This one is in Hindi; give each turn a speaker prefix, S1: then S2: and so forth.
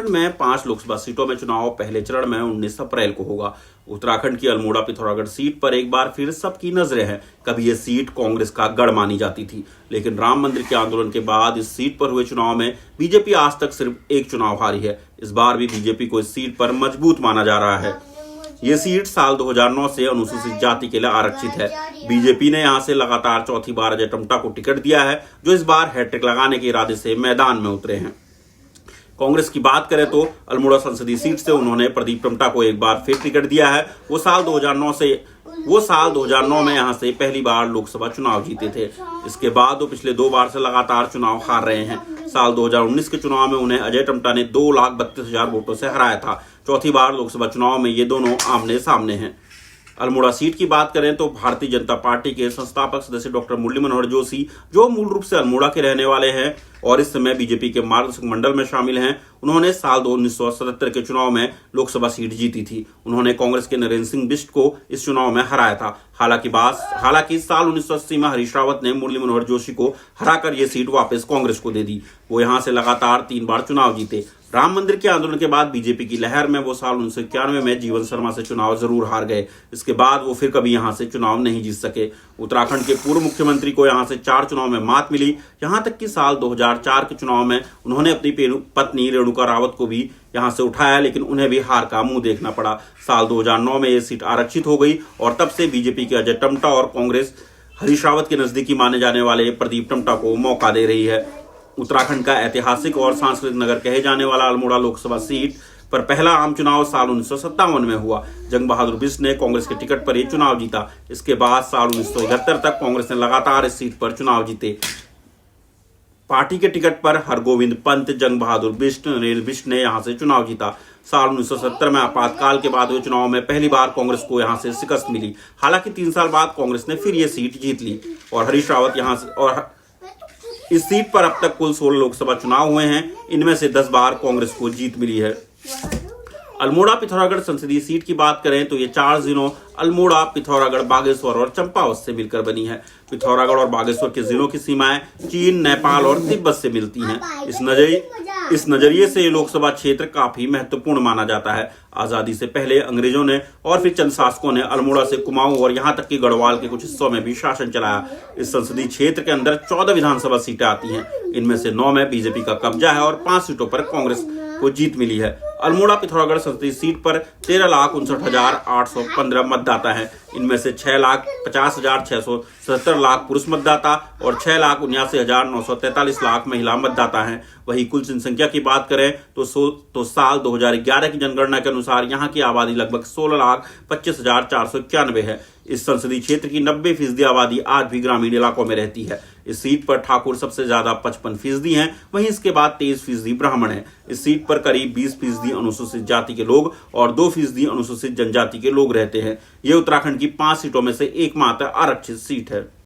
S1: में 5 लोकसभा सीटों में चुनाव पहले चरण में 19 अप्रैल को होगा। उत्तराखंड की अल्मोड़ा पिथौरागढ़ सीट पर एक बार फिर सबकी नजरें हैं। कभी यह सीट कांग्रेस का गढ़ मानी जाती थी, लेकिन राम मंदिर के आंदोलन के बाद इस सीट पर हुए चुनाव में बीजेपी आज तक सिर्फ एक चुनाव हारी है। इस बार भी बीजेपी को इस सीट पर मजबूत माना जा रहा है। ये सीट साल 2009 से अनुसूचित जाति के लिए आरक्षित है। बीजेपी ने यहां से लगातार चौथी बार अजय टम्टा को टिकट दिया है, जो इस बार हैट्रिक लगाने के इरादे से मैदान में उतरे हैं। कांग्रेस की बात करें तो अल्मोड़ा संसदीय सीट से उन्होंने प्रदीप टम्टा को एक बार फिर टिकट दिया है। वो साल 2009 में यहां से पहली बार लोकसभा चुनाव जीते थे। इसके बाद वो पिछले 2 बार से लगातार चुनाव हार रहे हैं। साल 2019 के चुनाव में उन्हें अजय टम्टा ने 2,32,000 वोटों से हराया था। चौथी बार लोकसभा चुनाव में ये दोनों आमने सामने हैं। अल्मोड़ा सीट की बात करें तो भारतीय जनता पार्टी के संस्थापक सदस्य डॉक्टर मुरली मनोहर जोशी, जो मूल रूप से अल्मोड़ा के रहने वाले हैं और इस समय बीजेपी के मार्गदर्शक मंडल में शामिल हैं, उन्होंने साल 1977 के चुनाव में लोकसभा सीट जीती थी। उन्होंने कांग्रेस के नरेंद्र सिंह बिष्ट को इस चुनाव में हराया था। हालांकि साल 1980 में हरीश रावत ने मुरली मनोहर जोशी को हराकर यह सीट वापस कांग्रेस को दे दी। वो यहां से लगातार 3 बार चुनाव जीते। राम मंदिर के आंदोलन के बाद बीजेपी की लहर में वो साल 1991 में जीवन शर्मा से चुनाव जरूर हार गए। इसके बाद वो फिर कभी यहां से चुनाव नहीं जीत सके। उत्तराखंड के पूर्व मुख्यमंत्री को यहां से 4 चुनाव में मात मिली। यहां तक कि साल 2004 के चुनाव में उन्होंने अपनी पत्नी रेणुका रावत को भी यहां से उठाया, लेकिन उन्हें भी हार का मुंह देखना पड़ा। साल 2009 में ये सीट आरक्षित हो गई और तब से बीजेपी के अजय टम्टा और कांग्रेस हरीश रावत के नजदीकी माने जाने वाले प्रदीप टम्टा को मौका दे रही है। उत्तराखंड का ऐतिहासिक और सांस्कृतिक नगर कहे जाने वाला अल्मोड़ा लोकसभा सीट पर पहला आम चुनाव साल 1957 में हुआ। जंग बहादुर बिष्ट ने कांग्रेस के टिकट पर यह चुनाव जीता। इसके बाद साल 1971 तक कांग्रेस ने लगातार इस सीट पर चुनाव जीते। पार्टी के टिकट पर हरगोविंद पंत, जंग बहादुर बिष्ट, नरेंद्र बिष्ट ने यहां से चुनाव जीता। साल 1970 में आपातकाल के बाद हुए चुनाव में पहली बार कांग्रेस को यहां से शिकस्त मिली। हालांकि 3 साल बाद कांग्रेस ने फिर ये सीट जीत ली और हरीश रावत यहां से और इस सीट पर अब तक कुल 16 लोकसभा चुनाव हुए हैं। इनमें से 10 बार कांग्रेस को जीत मिली है। अल्मोड़ा पिथौरागढ़ संसदीय सीट की बात करें तो ये 4 जिलों अल्मोड़ा, पिथौरागढ़, बागेश्वर और चंपावत से मिलकर बनी है। पिथौरागढ़ और बागेश्वर के जिलों की सीमाएं चीन, नेपाल और तिब्बत से मिलती हैं। इस नजरिए से ये लोकसभा क्षेत्र काफी महत्वपूर्ण माना जाता है। आजादी से पहले अंग्रेजों ने और फिर चंद शासकों ने अल्मोड़ा से कुमाऊं और यहां तक कि गढ़वाल के कुछ हिस्सों में भी शासन चलाया। इस संसदीय क्षेत्र के अंदर 14 विधानसभा सीटें आती हैं। इनमें से 9 में बीजेपी का कब्जा है और 5 सीटों पर कांग्रेस को जीत मिली है। अल्मोड़ा पिथौरागढ़ संसदीय सीट पर 13,59,815 मतदाता हैं। इनमें से 6,50,677 पुरुष मतदाता और 6,79,943 महिला मतदाता हैं। वही कुल जनसंख्या की बात करें तो साल 2011 की जनगणना के अनुसार यहाँ की आबादी लगभग 16,25,491 है। इस संसदीय क्षेत्र की 90% आबादी आज भी ग्रामीण इलाकों में रहती है। इस सीट पर ठाकुर सबसे ज्यादा 55% हैं, वहीं इसके बाद 23% ब्राह्मण हैं। इस सीट पर करीब 20% अनुसूचित जाति के लोग और 2% अनुसूचित जनजाति के लोग रहते हैं। ये उत्तराखंड की 5 सीटों में से एकमात्र आरक्षित सीट है।